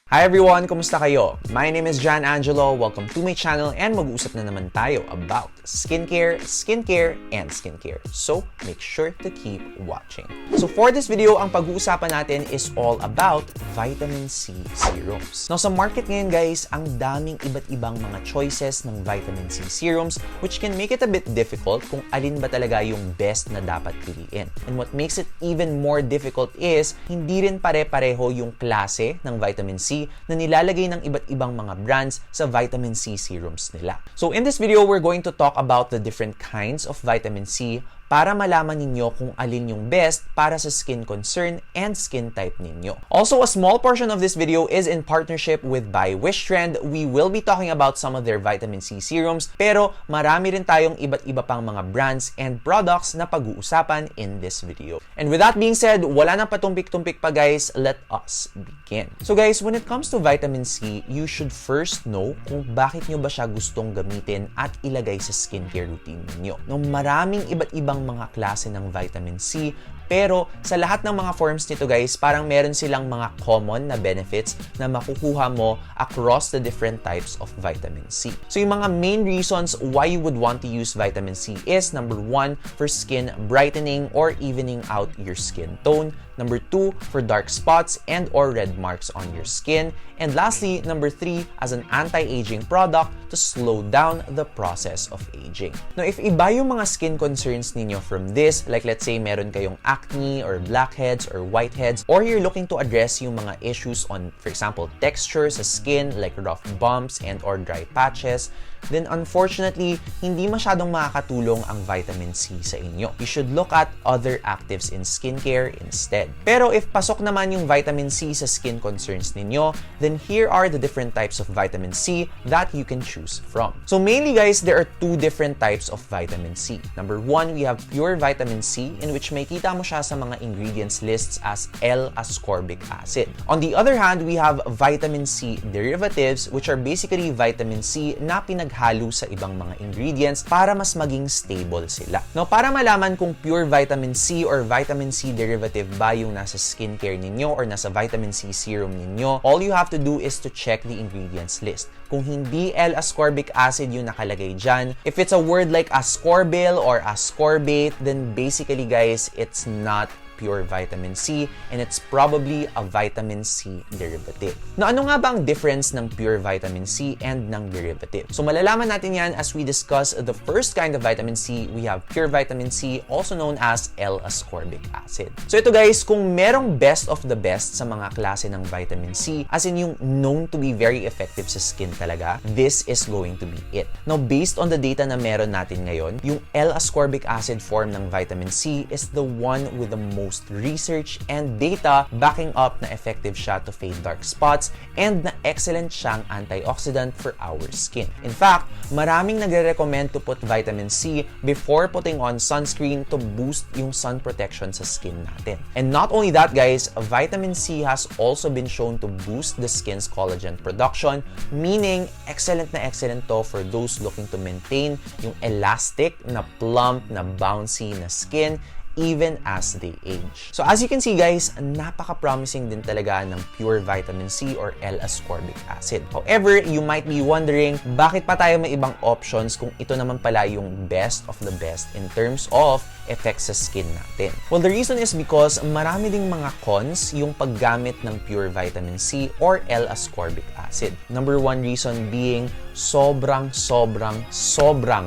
Hi everyone! Kumusta kayo? My name is Angelo. Welcome to my channel and mag-uusap na naman tayo about skincare, and skincare. So, make sure to keep watching. So, for this video, ang pag-uusapan natin is all about vitamin C serums. Now, sa market ngayon guys, ang daming iba't ibang mga choices ng vitamin C serums which can make it a bit difficult kung alin ba talaga yung best na dapat piliin. And what makes it even more difficult is, hindi rin pare-pareho yung klase ng vitamin C na nilalagay ng iba't ibang mga brands sa vitamin C serums nila. So in this video, we're going to talk about the different kinds of vitamin C para malaman ninyo kung alin yung best para sa skin concern and skin type ninyo. Also, a small portion of this video is in partnership with Wishtrend. We will be talking about some of their vitamin C serums, pero marami rin tayong iba't iba pang mga brands and products na pag-uusapan in this video. And with that being said, wala nang patumpik-tumpik pa guys, let us begin. So guys, when it comes to vitamin C, you should first know kung bakit nyo ba siya gustong gamitin at ilagay sa skincare routine ninyo. No, maraming iba't ibang mga klase ng vitamin C, pero sa lahat ng mga forms nito guys, parang meron silang mga common na benefits na makukuha mo across the different types of vitamin C. So yung mga main reasons why you would want to use vitamin C is number 1, for skin brightening or evening out your skin tone. Number 2, for dark spots and or red marks on your skin. And lastly, number 3, as an anti-aging product to slow down the process of aging. Now, if iba yung mga skin concerns ninyo from this, like let's say meron kayong acne or blackheads or whiteheads, or you're looking to address yung mga issues on, for example, texture sa skin like rough bumps and or dry patches, then unfortunately, hindi masyadong makakatulong ang vitamin C sa inyo. You should look at other actives in skincare instead. Pero if pasok naman yung vitamin C sa skin concerns ninyo, then here are the different types of vitamin C that you can choose from. So mainly guys, there are two different types of vitamin C. Number 1, we have pure vitamin C, in which may kita mo siya sa mga ingredients lists as L-ascorbic acid. On the other hand, we have vitamin C derivatives, which are basically vitamin C na pinaghalo sa ibang mga ingredients para mas maging stable sila. Now, para malaman kung pure vitamin C or vitamin C derivative ba yung nasa skincare ninyo or nasa vitamin C serum ninyo, all you have to do is to check the ingredients list. Kung hindi L-ascorbic acid yung nakalagay dyan, if it's a word like ascorbyl or ascorbate, then basically guys, it's not pure vitamin C and it's probably a vitamin C derivative. Now, ano nga ba ang difference ng pure vitamin C and ng derivative? So, malalaman natin yan as we discuss the first kind of vitamin C. We have pure vitamin C, also known as L-ascorbic acid. So, ito guys, kung merong best of the best sa mga klase ng vitamin C, as in yung known to be very effective sa skin talaga, this is going to be it. Now, based on the data na meron natin ngayon, yung L-ascorbic acid form ng vitamin C is the one with the most research and data backing up na effective siya to fade dark spots and na excellent siyang antioxidant for our skin. In fact, maraming nagre-recommend to put vitamin C before putting on sunscreen to boost yung sun protection sa skin natin. And not only that guys, vitamin C has also been shown to boost the skin's collagen production, meaning excellent to for those looking to maintain yung elastic na plump na bouncy na skin even as they age. So as you can see guys, napaka-promising din talaga ng pure vitamin C or L-ascorbic acid. However, you might be wondering, bakit pa tayo may ibang options kung ito naman pala yung best of the best in terms of effects sa skin natin? Well, the reason is because marami ding mga cons yung paggamit ng pure vitamin C or L-ascorbic acid. Number 1 reason being, sobrang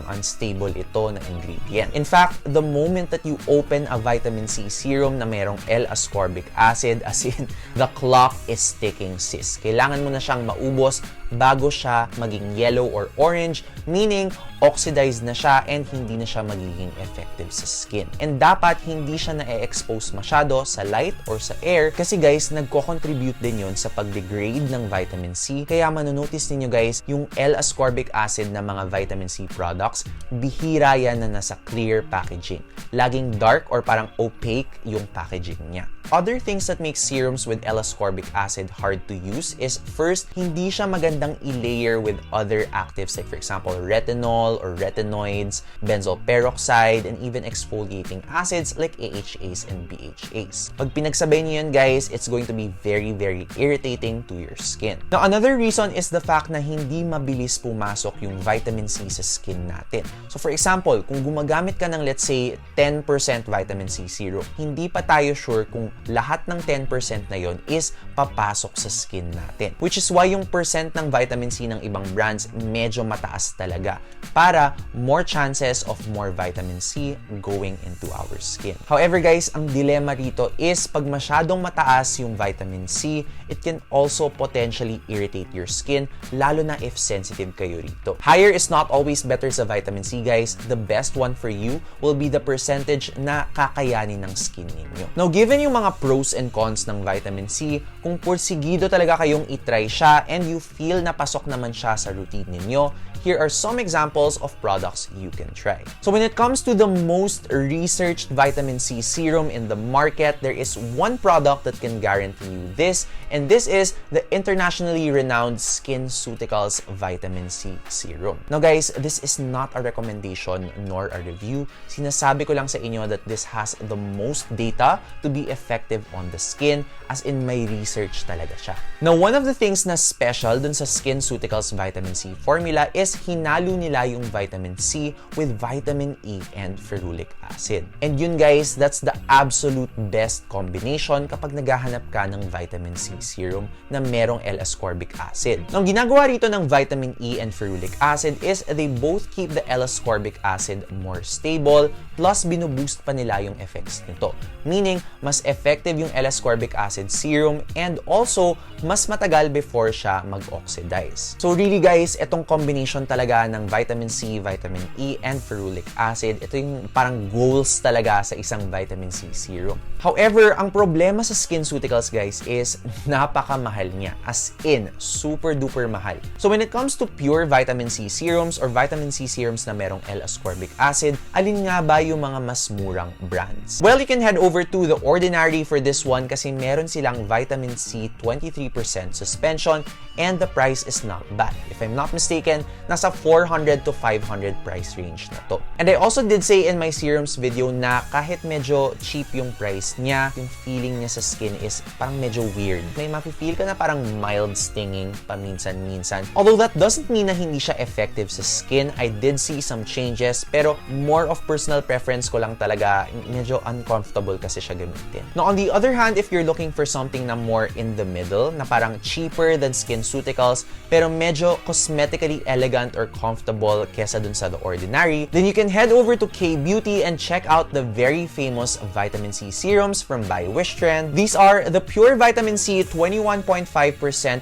unstable ito na ingredient. In fact, the moment that you open a vitamin C serum na merong L-ascorbic acid, as in, the clock is ticking sis. Kailangan mo na siyang maubos bago siya maging yellow or orange, meaning oxidized na siya and hindi na siya magiging effective sa skin. And dapat hindi siya na-expose masyado sa light or sa air kasi guys, nagko-contribute din yun sa pag-degrade ng vitamin C. Kaya manonotice ninyo guys, yung L-ascorbic acid na mga vitamin C products, bihira yan na nasa clear packaging. Laging dark or parang opaque yung packaging niya. other things that make serums with L-ascorbic acid hard to use is first, hindi siya magandang i-layer with other actives like for example, retinol or retinoids, benzoyl peroxide, and even exfoliating acids like AHAs and BHAs. Pag pinagsabay niyo yun guys, it's going to be very, very irritating to your skin. Now, another reason is the fact na hindi mabilis pumasok yung vitamin C sa skin natin. So for example, kung gumagamit ka ng let's say 10% vitamin C serum, hindi pa tayo sure kung lahat ng 10% na yon is papasok sa skin natin. Which is why yung percent ng vitamin C ng ibang brands medyo mataas talaga para more chances of more vitamin C going into our skin. However guys, ang dilemma rito is pag masyadong mataas yung vitamin C, it can also potentially irritate your skin, lalo na if sensitive kayo rito. Higher is not always better sa vitamin C guys. The best one for you will be the percentage na kakayanin ng skin ninyo. Now, given yung mga pros and cons ng vitamin C, kung porsigido talaga kayong itry siya and you feel na pasok naman siya sa routine ninyo, here are some examples of products you can try. So when it comes to the most researched vitamin C serum in the market, there is one product that can guarantee you this, and this is the internationally renowned Skinceuticals Vitamin C Serum. Now guys, this is not a recommendation nor a review. Sinasabi ko lang sa inyo that this has the most data to be effective on the skin, as in may research talaga siya. Now, one of the things na special dun sa Skinceuticals Vitamin C formula is hinalo nila yung vitamin C with vitamin E and ferulic acid. And yun guys, that's the absolute best combination kapag naghahanap ka ng vitamin C serum na merong L-ascorbic acid. Now, ang ginagawa rito ng vitamin E and ferulic acid is they both keep the L-ascorbic acid more stable, plus binuboost pa nila yung effects nito. Meaning, mas effective yung L-ascorbic acid serum and also, mas matagal before siya mag-oxidize. So really guys, itong combination talaga ng vitamin C, vitamin E, and ferulic acid, ito yung parang goals talaga sa isang vitamin C serum. However, ang problema sa Skinceuticals guys is napakamahal niya. As in, super duper mahal. So when it comes to pure vitamin C serums or vitamin C serums na merong L-ascorbic acid, alin nga ba yung mga mas murang brands? Well, you can head over to The Ordinary for this one kasi meron silang vitamin C 23% suspension and the price is not bad. If I'm not mistaken, nasa 400 to 500 price range na to. And I also did say in my serums video na kahit medyo cheap yung price niya, yung feeling niya sa skin is parang medyo weird. May mafe-feel ka na parang mild stinging paminsan-minsan. Although that doesn't mean na hindi siya effective sa skin. I did see some changes, pero more of personal preference ko lang talaga, medyo uncomfortable kasi siya gamitin. Now, on the other hand, if you're looking for something na more in the middle, na parang cheaper than Skinceuticals, pero medyo cosmetically elegant or comfortable kesa dun sa The Ordinary, then you can head over to K-Beauty and check out the very famous vitamin C serums from by Wishtrend. These are the Pure Vitamin C 21.5%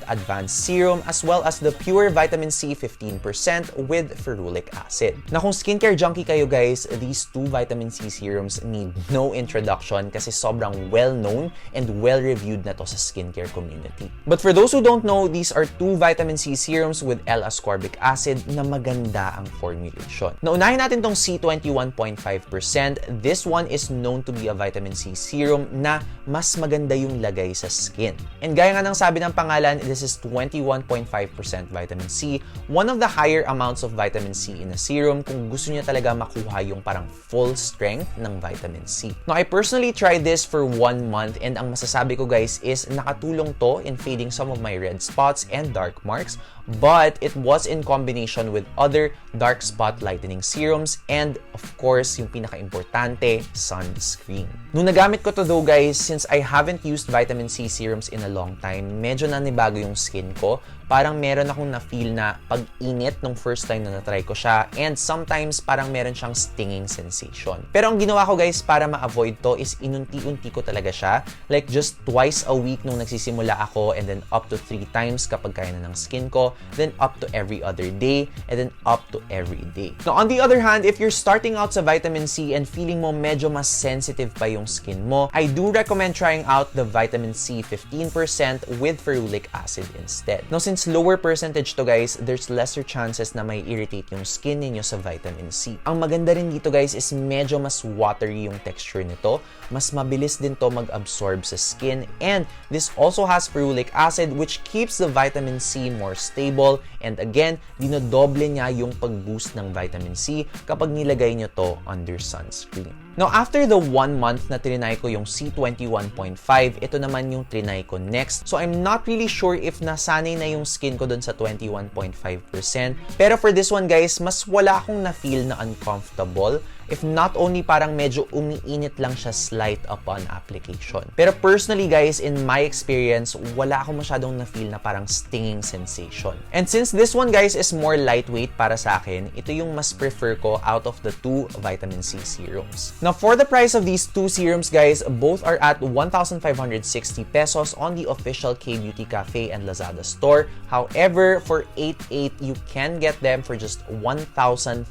Advanced Serum as well as the Pure Vitamin C 15% with ferulic acid. Na kung skincare junkie kayo guys, these two vitamin C serums need no introduction kasi sobrang well-known and well-reviewed na to sa skincare community. But for those who don't know, these are two vitamin C serums with L-ascorbic acid na maganda ang formulation. Naunahin natin tong C 21.5%. This one is known to be a vitamin C serum na mas maganda yung lagay sa skin. And gaya nga ng sabi ng pangalan, this is 21.5% vitamin C, one of the higher amounts of vitamin C in a serum kung gusto niya talaga makuha yung parang full strength ng vitamin C. Now, I personally tried this for 1 month and ang masasabi ko guys is nakatulong to in fading some of my red spots and dark marks, but it was in combination with other dark spot lightening serums and of course, yung pinaka-importante, sunscreen. Nung nagamit ko to though guys, since I haven't used vitamin C serums in a long time, medyo nanibago yung skin ko. Parang meron akong na-feel na pag-init nung first time na na-try ko siya and sometimes parang meron siyang stinging sensation. Pero ang ginawa ko guys para ma-avoid to is inunti-unti ko talaga siya. Like just twice a week nung nagsisimula ako and then up to 3 times kapag kaya na ng skin ko, then up to every other day. day, and then up to every day. Now, on the other hand, if you're starting out sa vitamin C and feeling mo medyo mas sensitive pa yung skin mo, I do recommend trying out the vitamin C 15% with ferulic acid instead. Now, since lower percentage to guys, there's lesser chances na may irritate yung skin ninyo sa vitamin C. Ang maganda rin dito guys is medyo mas watery yung texture nito, mas mabilis din to mag-absorb sa skin, and this also has ferulic acid which keeps the vitamin C more stable, and again, dinodoble niya yung pag-boost ng vitamin C kapag nilagay nyo to under sunscreen. Now, after the 1 month na trinay ko yung C21.5, ito naman yung trinay ko next. So, I'm not really sure if nasanay na yung skin ko dun sa 21.5%. Pero for this one, guys, mas wala akong na-feel na uncomfortable. If not only parang medyo umiinit lang siya slight upon application. Pero personally, guys, in my experience, wala akong masyadong na-feel na parang stinging sensation. And since this one, guys, is more lightweight para sa akin, ito yung mas prefer ko out of the two vitamin C serums. Now, for the price of these two serums, guys, both are at 1,560 pesos on the official K-Beauty Cafe and Lazada store. However, for 8.8, you can get them for just 1,036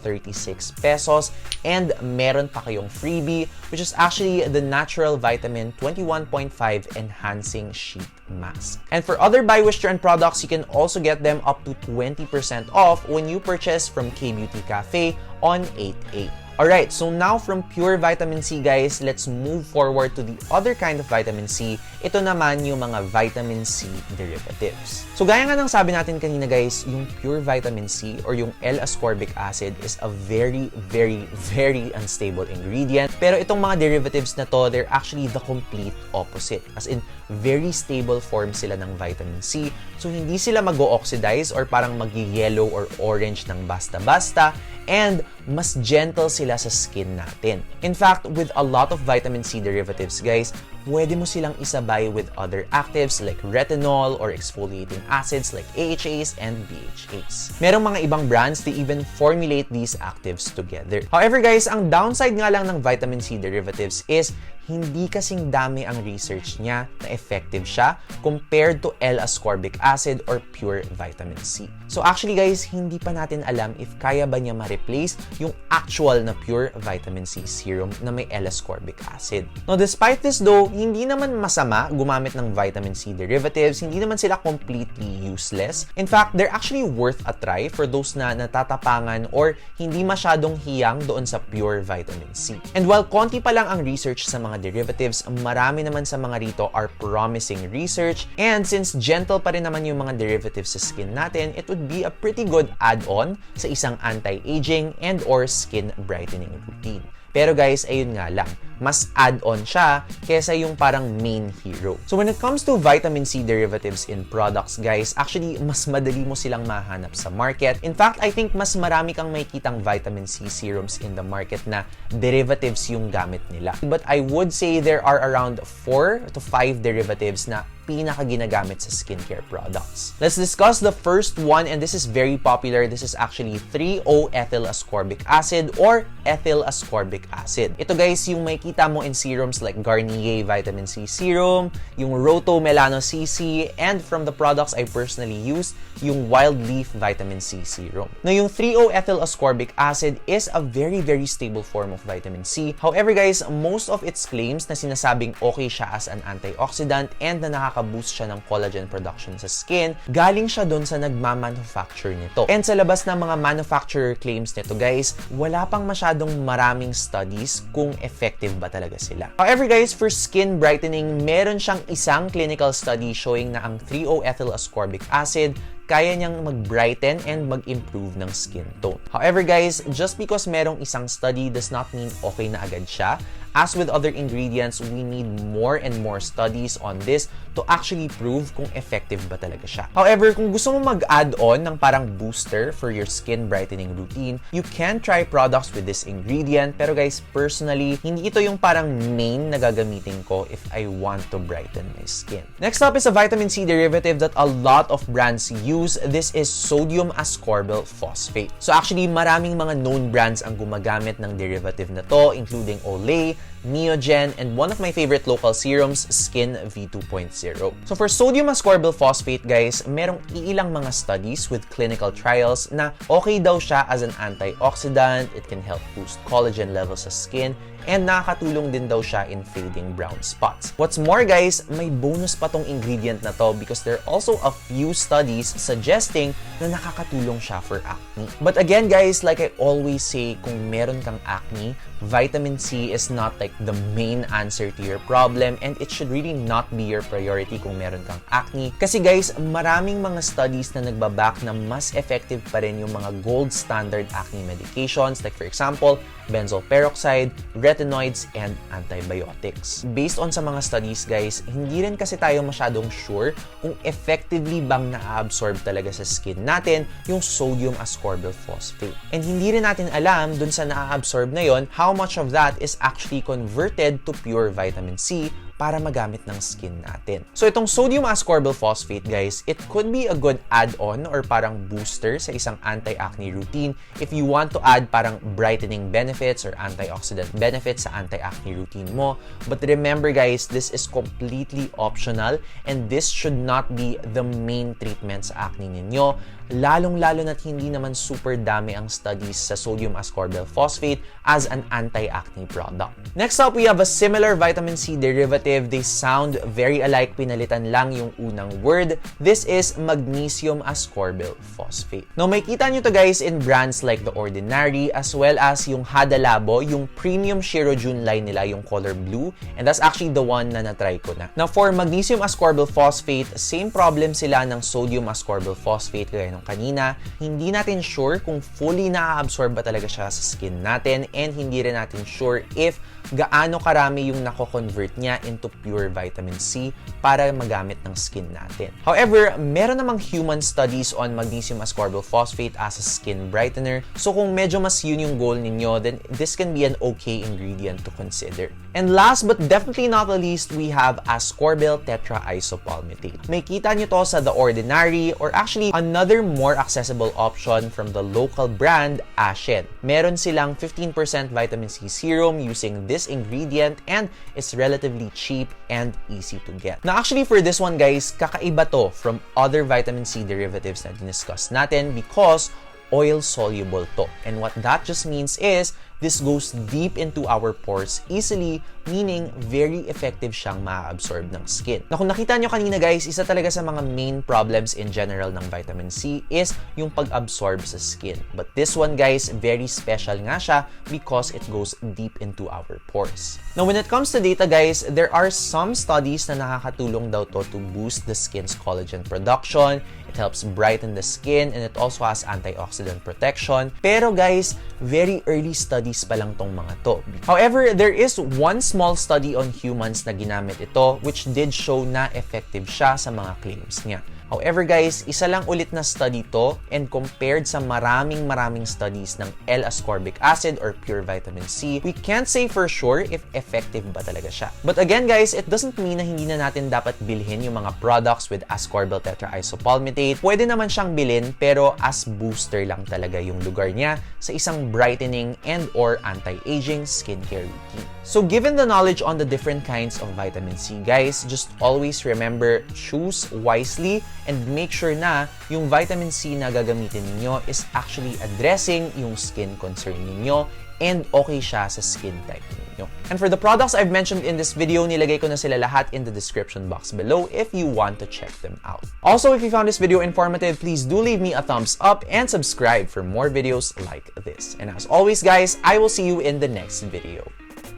pesos, and meron pa kayong freebie, which is actually the natural vitamin 21.5 enhancing sheet mask. And for other by Wishtrend products, you can also get them up to 20% off when you purchase from K-Beauty Cafe on 8.8. Alright, so now from pure vitamin C, guys, let's move forward to the other kind of vitamin C. Ito naman yung mga vitamin C derivatives. So gaya nga ng sabi natin kanina, guys, yung pure vitamin C or yung L-ascorbic acid is a very, very, very unstable ingredient. Pero itong mga derivatives na to, they're actually the complete opposite. As in, very stable form sila ng vitamin C. So hindi sila mag-o-oxidize or parang mag-yellow or orange ng basta-basta, and mas gentle sila sa skin natin. In fact, with a lot of vitamin C derivatives, guys, pwede mo silang isabay with other actives like retinol or exfoliating acids like AHAs and BHAs. Merong mga ibang brands, they even formulate these actives together. However, guys, ang downside nga lang ng vitamin C derivatives is hindi kasing dami ang research niya na effective siya compared to L-ascorbic acid or pure vitamin C. So actually, guys, hindi pa natin alam if kaya ba niya ma-replace yung actual na pure vitamin C serum na may L-ascorbic acid. Now, despite this though, hindi naman masama gumamit ng vitamin C derivatives, hindi naman sila completely useless. In fact, they're actually worth a try for those na natatapangan or hindi masyadong hiyang doon sa pure vitamin C. And while konti pa lang ang research sa mga derivatives, marami naman sa mga rito are promising research, and since gentle pa rin naman yung mga derivatives sa skin natin, it would be a pretty good add-on sa isang anti-aging and or skin brightening routine. Pero guys, ayun nga lang, mas add-on siya kesa yung parang main hero. So when it comes to vitamin C derivatives in products, guys, actually, mas madali mo silang mahanap sa market. In fact, I think mas marami kang makikitang vitamin C serums in the market na derivatives yung gamit nila. But I would say there are around 4 to 5 derivatives na pinaka-ginagamit sa skincare products. Let's discuss the first one, and this is very popular. This is actually 3-O-ethyl ascorbic acid or ethyl ascorbic acid. Ito guys, yung makikita mo in serums like Garnier Vitamin C Serum, yung Roto Melano CC, and from the products I personally use, yung Wild Leaf Vitamin C Serum. Now, yung 3-O-ethyl ascorbic acid is a very, very stable form of vitamin C. However guys, most of its claims na sinasabing okay siya as an antioxidant and na nakaka-boost siya ng collagen production sa skin, galing siya doon sa nagmamanufacture nito. And sa labas ng mga manufacturer claims nito guys, wala pang masyadong maraming studies kung effective ba talaga sila. However guys, for skin brightening, meron siyang isang clinical study showing na ang 3-O-ethyl ascorbic acid kaya niyang mag-brighten and mag-improve ng skin tone. However guys, just because merong isang study does not mean okay na agad siya. As with other ingredients, we need more and more studies on this to actually prove kung effective ba talaga siya. However, kung gusto mo mag-add-on ng parang booster for your skin brightening routine, you can try products with this ingredient. Pero guys, personally, hindi ito yung parang main na gagamitin ko if I want to brighten my skin. Next up is a vitamin C derivative that a lot of brands use. This is sodium ascorbyl phosphate. So actually, maraming mga known brands ang gumagamit ng derivative na to, including Olay, Neogen, and one of my favorite local serums, Skin V2.0. So for sodium ascorbyl phosphate, guys, merong ilang mga studies with clinical trials na okay daw siya as an antioxidant, it can help boost collagen levels sa skin, and nakakatulong din daw siya in fading brown spots. What's more, guys, may bonus pa tong ingredient na to because there are also a few studies suggesting na nakakatulong siya for acne. But again, guys, like I always say, kung meron kang acne, vitamin C is not like the main answer to your problem, and it should really not be your priority kung meron kang acne. Kasi guys, maraming mga studies na nagbaback na mas effective pa rin yung mga gold standard acne medications, like for example, benzoyl peroxide, retinoids, and antibiotics. Based on sa mga studies, guys, hindi rin kasi tayo masyadong sure kung effectively bang na-absorb talaga sa skin natin yung sodium ascorbyl phosphate. And hindi rin natin alam dun sa na-absorb na yon how much of that is actually converted to pure vitamin C para magamit ng skin natin. So itong sodium ascorbyl phosphate, guys, it could be a good add-on or parang booster sa isang anti-acne routine if you want to add parang brightening benefits or antioxidant benefits sa anti-acne routine mo. But remember, guys, this is completely optional and this should not be the main treatment sa acne ninyo, lalong-lalo na't hindi naman super dami ang studies sa sodium ascorbyl phosphate as an anti-acne product. Next up, we have a similar vitamin C derivative. They sound very alike, pinalitan lang yung unang word. This is magnesium ascorbyl phosphate. Now, makita nyo to, guys, in brands like The Ordinary as well as yung Hada Labo, yung premium Shirojun line nila, yung color blue, and that's actually the one na natry ko na. Now, for magnesium ascorbyl phosphate, same problem sila ng sodium ascorbyl phosphate kaya nung kanina. Hindi natin sure kung fully na-absorb ba talaga siya sa skin natin, and hindi rin natin sure if gaano karami yung nako-convert niya into pure vitamin C para magamit ng skin natin. However, meron namang human studies on magnesium ascorbyl phosphate as a skin brightener. So kung medyo mas yun yung goal ninyo, then this can be an okay ingredient to consider. And last but definitely not the least, we have ascorbyl tetraisopalmitate. May kita nyo to sa The Ordinary, or actually another more accessible option from the local brand, Ashen. Meron silang 15% vitamin C serum using this ingredient, and it's relatively cheap and easy to get. Now actually for this one, guys, kakaiba to from other vitamin C derivatives na diniscuss natin because oil-soluble to. And what that just means is this goes deep into our pores easily, meaning very effective siyang ma-absorb ng skin. Na kung nakita nyo kanina, guys, isa talaga sa mga main problems in general ng vitamin C is yung pag-absorb sa skin. But this one, guys, very special nga siya because it goes deep into our pores. Now, when it comes to data, guys, there are some studies na nakakatulong daw to boost the skin's collagen production. It helps brighten the skin, and it also has antioxidant protection. Pero guys, very early studies pa lang tong mga to. However, there is one small study on humans na ginamit ito which did show na effective siya sa mga claims niya. However, guys, isa lang ulit na study to, and compared sa maraming studies ng L-ascorbic acid or pure vitamin C, we can't say for sure if effective ba talaga siya. But again, guys, it doesn't mean na hindi na natin dapat bilhin yung mga products with ascorbyl tetraisopalmitate. Pwede naman siyang bilhin, pero as booster lang talaga yung lugar niya sa isang brightening and or anti-aging skincare routine. So given the knowledge on the different kinds of vitamin C, guys, just always remember, choose wisely and make sure na yung vitamin C na gagamitin ninyo is actually addressing yung skin concern ninyo and okay siya sa skin type ninyo. And for the products I've mentioned in this video, nilagay ko na sila lahat in the description box below if you want to check them out. Also, if you found this video informative, please do leave me a thumbs up and subscribe for more videos like this. And as always, guys, I will see you in the next video.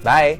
Bye!